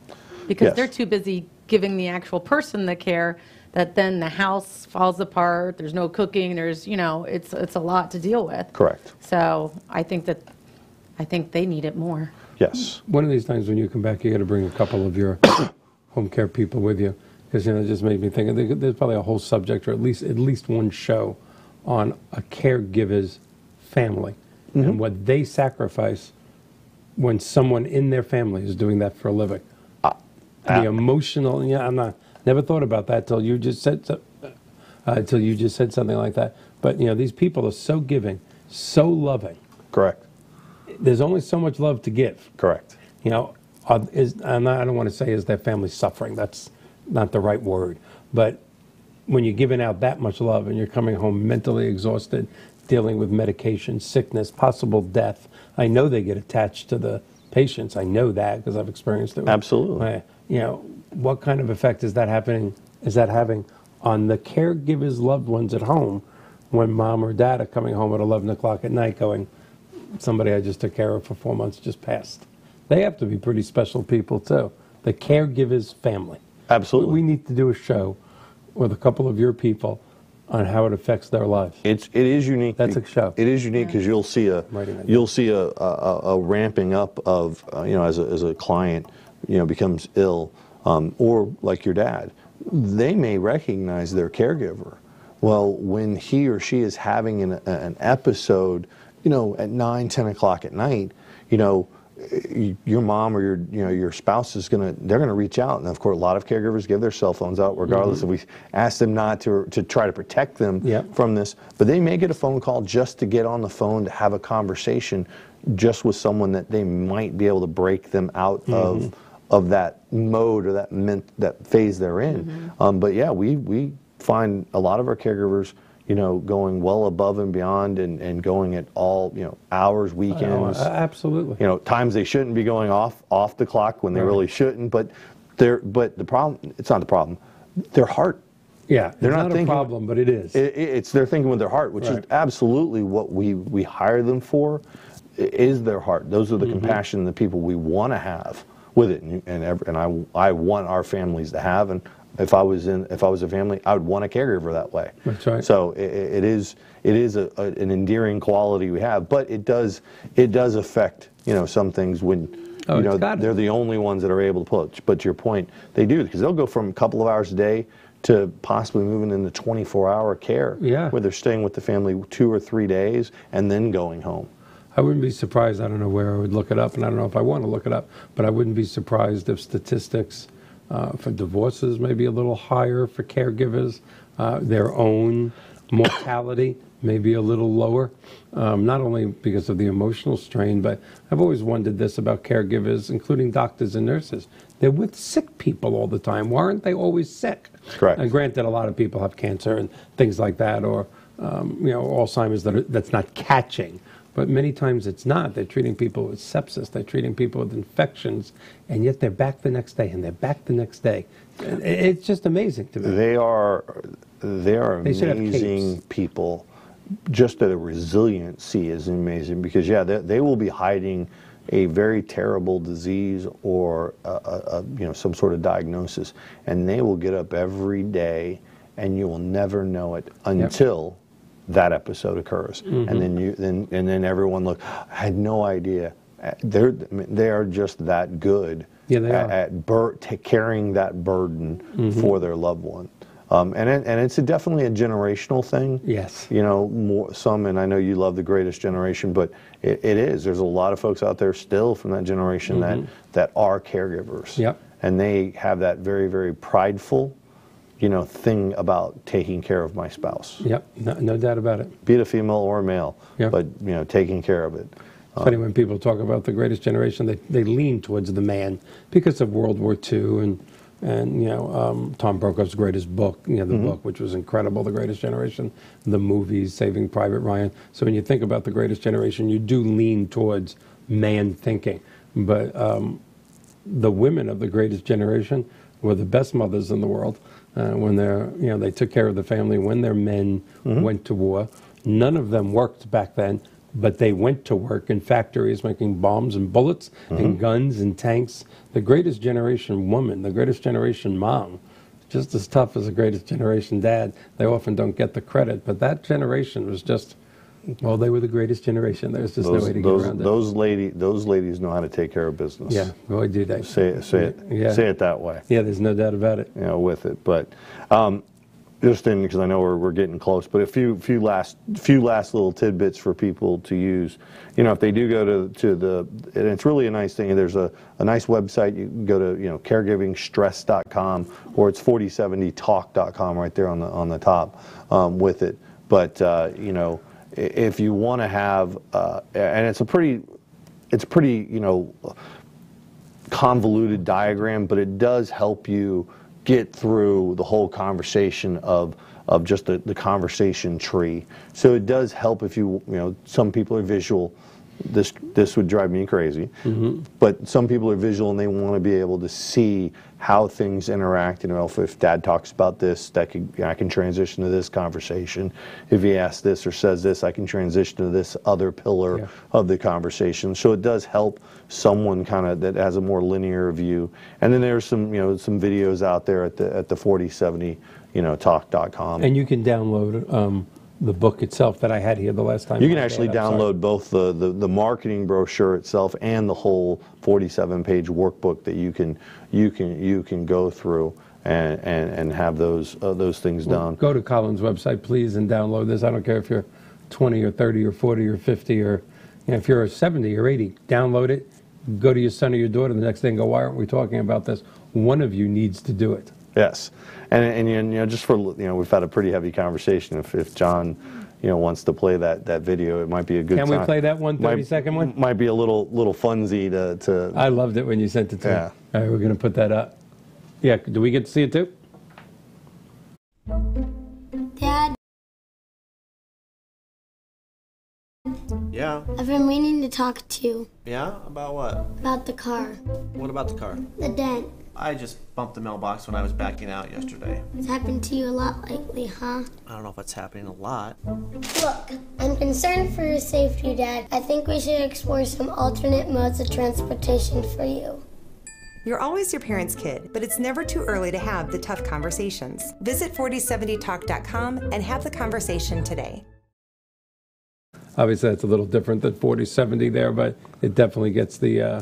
because
Yes.
they're too busy giving the actual person the care that then the house falls apart, there's no cooking, there's, it's a lot to deal with.
Correct.
So I think they need it more.
Yes.
One of these times when you come back, you got to bring a couple of your home care people with you, because it just made me think there's probably a whole subject, or at least one show on a caregiver's family and what they sacrifice when someone in their family is doing that for a living. The emotional, never thought about that till you just said something like that. But these people are so giving, so loving.
Correct.
There's only so much love to give.
Correct.
I don't want to say is their family suffering. That's not the right word. But when you're giving out that much love and you're coming home mentally exhausted, dealing with medication, sickness, possible death, I know they get attached to the patients. I know that because I've experienced it.
Absolutely.
What kind of effect is that having on the caregiver's loved ones at home when mom or dad are coming home at 11 o'clock at night going, somebody I just took care of for 4 months just passed? They have to be pretty special people too. The caregiver's family.
Absolutely.
We need to do a show with a couple of your people on how it affects their lives.
It is unique.
That's a show.
It is unique because you'll see a ramping up of as a client becomes ill, or like your dad, they may recognize their caregiver. Well, when he or she is having an episode, at 9, 10 o'clock at night, your mom or your spouse they're gonna reach out, and of course a lot of caregivers give their cell phones out regardless if we ask them not to try to protect them from this, but they may get a phone call just to get on the phone to have a conversation just with someone that they might be able to break them out of that mode or that phase they're in. But yeah, we find a lot of our caregivers going well above and beyond and going at all, hours, weekends.
Absolutely.
Times they shouldn't be going off the clock when they really shouldn't, but the problem, it's not the problem, their heart.
Yeah,
they're
not
thinking,
a problem, but it is.
They're thinking with their heart, which is absolutely what we hire them for, is their heart. Those are the compassion, the people we want to have with it, and I want our families to have, and if I was a family, I would want a caregiver that way.
That's right.
So it is an endearing quality we have, but it does affect some things when they're the only ones that are able to pull it. But to your point, they do, because they'll go from a couple of hours a day to possibly moving into 24-hour care, where they're staying with the family 2 or 3 days and then going home.
I wouldn't be surprised. I don't know where I would look it up, and I don't know if I want to look it up, but I wouldn't be surprised if statistics for divorces may be a little higher for caregivers. Their own mortality may be a little lower, not only because of the emotional strain, but I've always wondered this about caregivers, including doctors and nurses. They're with sick people all the time. Why aren't they always sick?
Correct.
And granted, a lot of people have cancer and things like that, or Alzheimer's that's not catching. But many times it's not. They're treating people with sepsis. They're treating people with infections, and yet they're back the next day, and they're back the next day. It's just amazing to me.
They are amazing people. Just that resiliency is amazing, because they will be hiding a very terrible disease or some sort of diagnosis, and they will get up every day, and you will never know it until that episode occurs, and then everyone I had no idea. They are just that good at carrying that burden for their loved one, and it's definitely a generational thing.
Yes,
and I know you love The Greatest Generation, but it is. There's a lot of folks out there still from that generation that are caregivers.
Yep.
And they have that very, very prideful thing about taking care of my spouse.
Yep, no doubt about it.
Be it a female or a male, but taking care of it.
It's funny when people talk about The Greatest Generation, they lean towards the man because of World War II and Tom Brokaw's greatest book, the book, which was incredible, The Greatest Generation, the movies, Saving Private Ryan. So when you think about The Greatest Generation, you do lean towards man thinking. But the women of The Greatest Generation were the best mothers in the world. When they took care of the family when their men went to war. None of them worked back then, but they went to work in factories making bombs and bullets and guns and tanks. The Greatest Generation woman, the Greatest Generation mom, just as tough as the Greatest Generation dad. They often don't get the credit, but that generation was just, well, they were the greatest generation. There's just no way to get around it.
Those ladies know how to think care of business.
Yeah, boy, do they.
Say it that way.
Yeah, there's no doubt about it.
You know, with it, but just in, because I know we're getting close, but a few last little tidbits for people to use. You know, if they do go to the, and it's really a nice thing. There's a nice website. You can go to, you know, caregivingstress.com, or it's 4070talk.com right there on the top with it. But you know, if you want to have, and it's a pretty, you know, convoluted diagram, but it does help you get through the whole conversation of just the conversation tree. So it does help if you know, some people are visual. This would drive me crazy. But some people are visual and they want to be able to see how things interact. You know, if Dad talks about this, I can transition to this conversation. If he asks this or says this, I can transition to this other pillar of the conversation. So it does help someone kind of that has a more linear view. And then there's some, you know, some videos out there at the 4070, you know, talk.com.
And you can download the book itself that I had here the last time.
You can actually download both the marketing brochure itself and the whole 47-page workbook that you can go through and have those things done.
Go to Colin's website, please, and download this. I don't care if you're 20 or 30 or 40 or 50 or, you know, if you're 70 or 80, download it. Go to your son or your daughter the next day and go, why aren't we talking about this? One of you needs to do it.
Yes, and you know, just for, you know, we've had a pretty heavy conversation. If John, you know, wants to play that video, it might be a good time.
Can we play that 30-second one?
Might be a little funsy to.
I loved it when you sent it to me.
Yeah.
All right, we're going to put that up. Yeah, do we get to see it too?
Dad?
Yeah?
I've been meaning to talk to you.
Yeah? About what?
About the car.
What about the car?
The dent.
I just bumped the mailbox when I was backing out yesterday.
It's happened to you a lot lately, huh?
I don't know if it's happening a lot.
Look, I'm concerned for your safety, Dad. I think we should explore some alternate modes of transportation for you.
You're always your parents' kid, but it's never too early to have the tough conversations. Visit 4070talk.com and have the conversation today.
Obviously, that's a little different than 4070 there, but it definitely gets the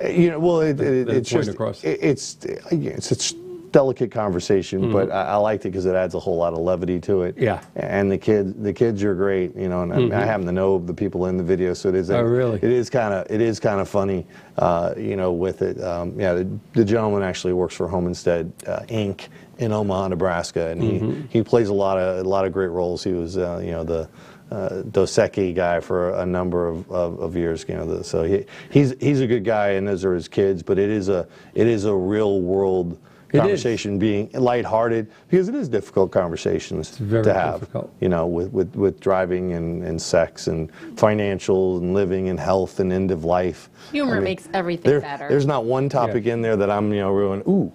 you know, well, it's
point
just
across.
It's a delicate conversation, but I liked it because it adds a whole lot of levity to it.
Yeah.
And the kids are great, you know, and I happen to know the people in the video, so it is.
Oh, really?
It is kind of funny, you know, with it. Yeah, the gentleman actually works for Homestead Inc. in Omaha, Nebraska, and he plays a lot of great roles. He was, you know, the Dos Equis guy for a number of years, you know. So he's a good guy, and those are his kids. But it is a real world conversation, being lighthearted, because it is difficult conversations to have.
Difficult.
You know, with driving and sex and financial and living and health and end of life.
Humor makes everything better.
There's not one topic in there that I'm, you know, ruining. Ooh.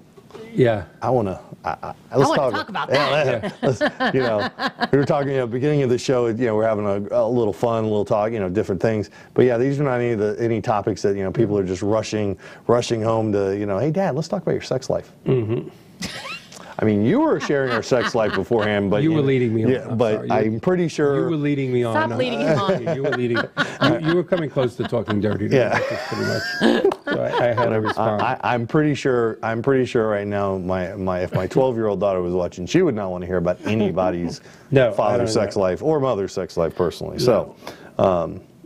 Yeah.
I want to
talk about that.
Yeah, you know, we were talking, you know, beginning of the show, you know, we're having a little fun, a little talk, you know, different things. But yeah, these are not any topics that, you know, people are just rushing home to, you know, hey, Dad, let's talk about your sex life. I mean, you were sharing our sex life beforehand, but
you were leading me on.
Yeah, but I'm pretty sure
you were leading me on.
Stop leading him on.
You were leading. You were coming close to talking dirty to me. That's pretty much. So I had to respond.
I'm pretty sure right now, if my 12-year-old daughter was watching, she would not want to hear about anybody's father's sex life or mother's sex life personally. So.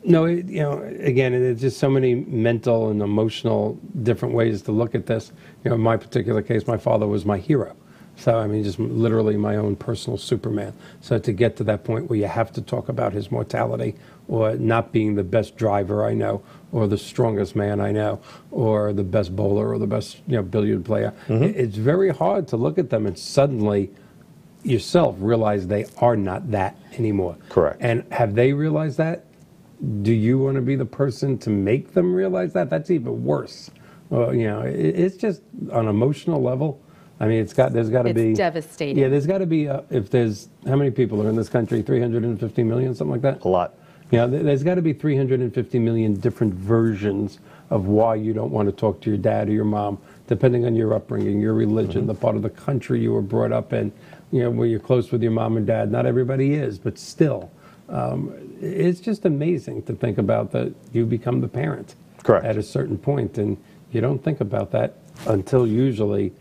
No, you know, again, there's just so many mental and emotional different ways to look at this. You know, in my particular case, my father was my hero. So, I mean, just literally my own personal Superman. So to get to that point where you have to talk about his mortality, or not being the best driver I know, or the strongest man I know, or the best bowler, or the best, you know, billiard player, it's very hard to look at them and suddenly yourself realize they are not that anymore.
Correct.
And have they realized that? Do you want to be the person to make them realize that? That's even worse. You know, it's just on an emotional level. I mean, there's got to be.
It's devastating.
Yeah, there's got to be. If there's, how many people are in this country? 350 million, something like that.
A lot.
Yeah, there's got to be 350 million different versions of why you don't want to talk to your dad or your mom depending on your upbringing, your religion, the part of the country you were brought up in, where you're close with your mom and dad. Not everybody is, but still. It's just amazing to think about that you become the parent.
Correct.
At a certain point, and you don't think about that until usually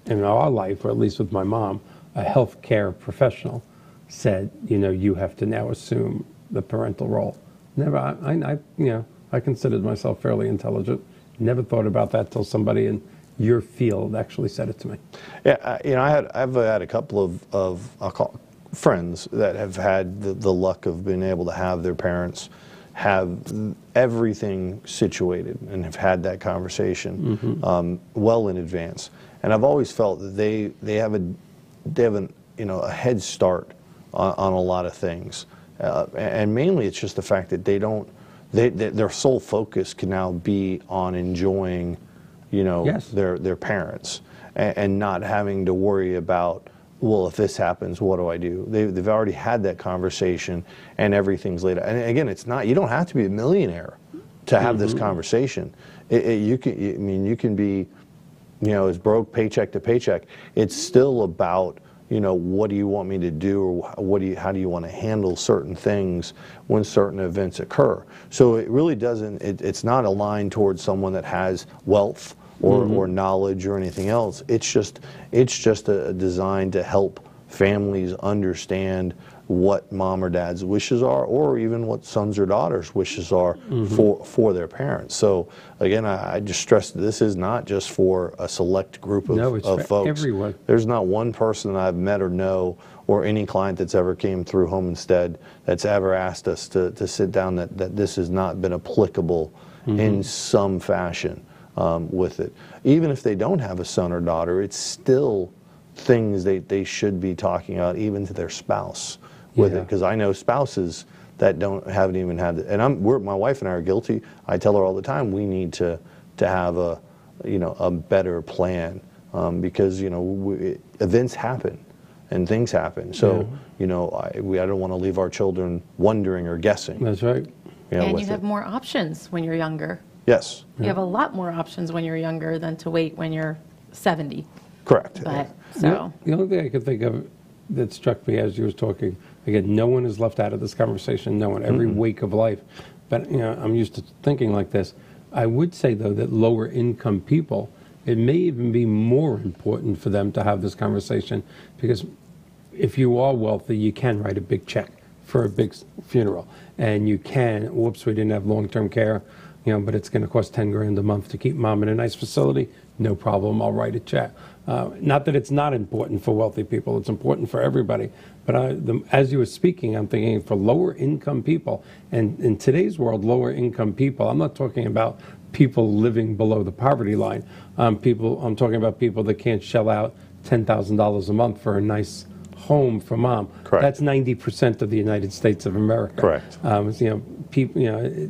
in our life, or at least with my mom, a healthcare professional said, you have to now assume the parental role. Never, I considered myself fairly intelligent. Never thought about that till somebody in your field actually said it to me.
Yeah, I've had a couple of I'll call friends that have had the luck of being able to have their parents have everything situated and have had that conversation well in advance. And I've always felt that they have a head start on a lot of things, and mainly it's just the fact that their sole focus can now be on enjoying,
Yes.
their parents, and not having to worry about, well, if this happens, what do I do? They've already had that conversation, and everything's laid out. And again, you don't have to be a millionaire to have this conversation. You can be, as broke paycheck to paycheck. It's still about, what do you want me to do, or how do you want to handle certain things when certain events occur? So it really doesn't. It's not aligned towards someone that has wealth or knowledge or anything else. It's just a design to help families understand what mom or dad's wishes are, or even what sons or daughters' wishes are for their parents. So again, I just stress that this is not just for a select group of
for
folks.
Everyone.
There's not one person that I've met or know, or any client that's ever came through Home Instead that's ever asked us to sit down that this has not been applicable in some fashion with it. Even if they don't have a son or daughter, it's still things they should be talking about, even to their spouse with it. Because I know spouses that haven't even had it. And my wife and I are guilty. I tell her all the time, we need to have a better plan, because events happen and things happen. So I don't want to leave our children wondering or guessing.
That's right.
And you have more options when you're younger.
Yes.
You have a lot more options when you're younger than to wait when you're 70.
Correct.
But so
The only thing I could think of that struck me as you was talking, again, no one is left out of this conversation, no one, every wake of life. But I'm used to thinking like this. I would say, though, that lower income people, it may even be more important for them to have this conversation, because if you are wealthy, you can write a big check for a big funeral, and you can, whoops, we didn't have long-term care, but it's going to cost 10 grand a month to keep mom in a nice facility. No problem, I'll write a check. Not that it's not important for wealthy people, it's important for everybody. But as you were speaking, I'm thinking for lower income people, and in today's world, lower income people, I'm not talking about people living below the poverty line. I'm talking about people that can't shell out $10,000 a month for a nice home for mom.
Correct.
That's 90% of the United States of America.
Correct.
People,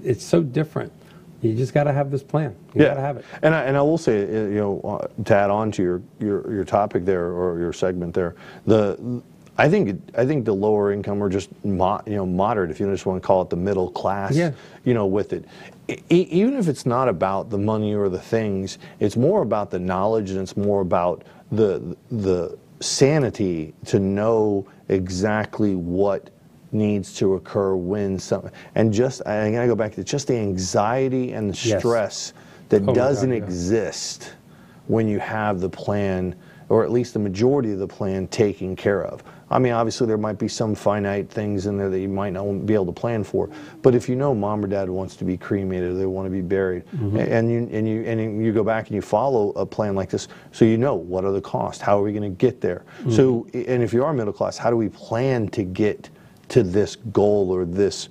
it's so different. You just got to have this plan. You got to have it.
And I will say, to add on to your topic there, or your segment there, I think the lower income, or just moderate, if you just want to call it the middle class, with it. Even if it's not about the money or the things, it's more about the knowledge, and it's more about the sanity to know exactly what needs to occur when something, and I gotta go back to just the anxiety and the stress that doesn't exist when you have the plan, or at least the majority of the plan, taken care of. I mean, obviously there might be some finite things in there that you might not be able to plan for, but if mom or dad wants to be cremated, or they want to be buried, and you go back and you follow a plan like this, so what are the costs, how are we going to get there? So, and if you are middle class, how do we plan to get to this goal, or this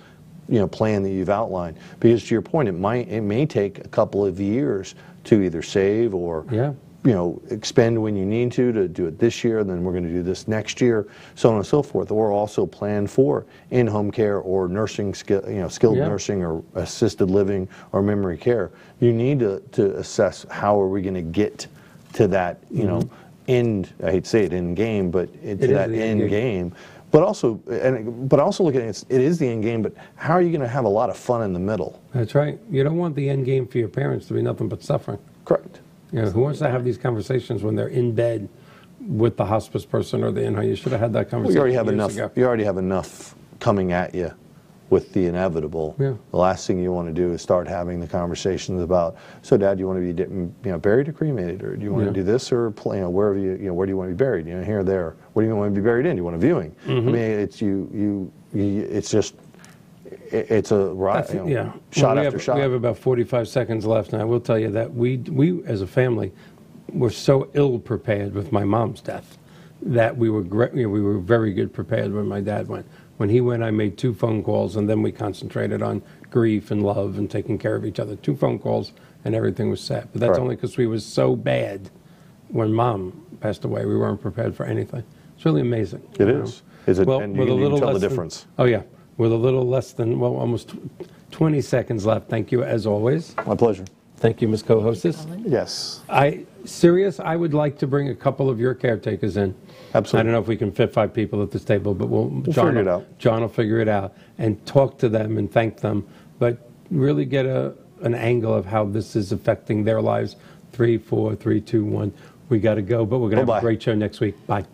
plan that you've outlined? Because to your point, it may take a couple of years to either save or expend when you need to do it this year, and then we're going to do this next year, so on and so forth. Or also plan for in-home care, or nursing, skilled nursing, or assisted living, or memory care. You need to assess, how are we going to get to that end, I hate to say it, end game, but to that end game. But also look at it is the end game, but how are you going to have a lot of fun in the middle?
That's right. You don't want the end game for your parents to be nothing but suffering.
Correct.
You know, who wants to have these conversations when they're in bed with the hospice person or the in-home? You should have had that
Well,
conversation
you already have
years
enough.
ago.
You already have enough coming at you with the inevitable.
Yeah.
The last thing you want to do is start having the conversations about, so Dad, do you want to be buried or cremated, or do you want
Yeah.
to do this, or where do you want to be buried? Here or there. What do you want to be buried in? Do you want a viewing? I mean, it's it's just. It's a
Yeah.
shot
Well,
after shot.
We have about 45 seconds left, and I will tell you that we as a family were so ill prepared with my mom's death that we were we were very good prepared when my dad went. When he went, I made 2 phone calls, and then we concentrated on grief and love and taking care of each other. 2 phone calls, and everything was set. But that's
Right.
only because we was so bad when Mom passed away. We weren't prepared for anything. It's really amazing.
It
you know?
is. Is it?
Well,
And you
with a
can even
little
tell the
less than-
difference.
Oh, yeah. With a little less than, well, almost 20 seconds left. Thank you, as always.
My pleasure.
Thank you, Ms. Co-Hostess.
Yes.
I would like to bring a couple of your caretakers in.
Absolutely.
I don't know if we can fit 5 people at this table, but
figure it out.
John will figure it out and talk to them and thank them, but really get an angle of how this is affecting their lives. 3, 4, 3, 2, 1. We got to go, but we're going to have
Bye-bye.
a great show next week. Bye.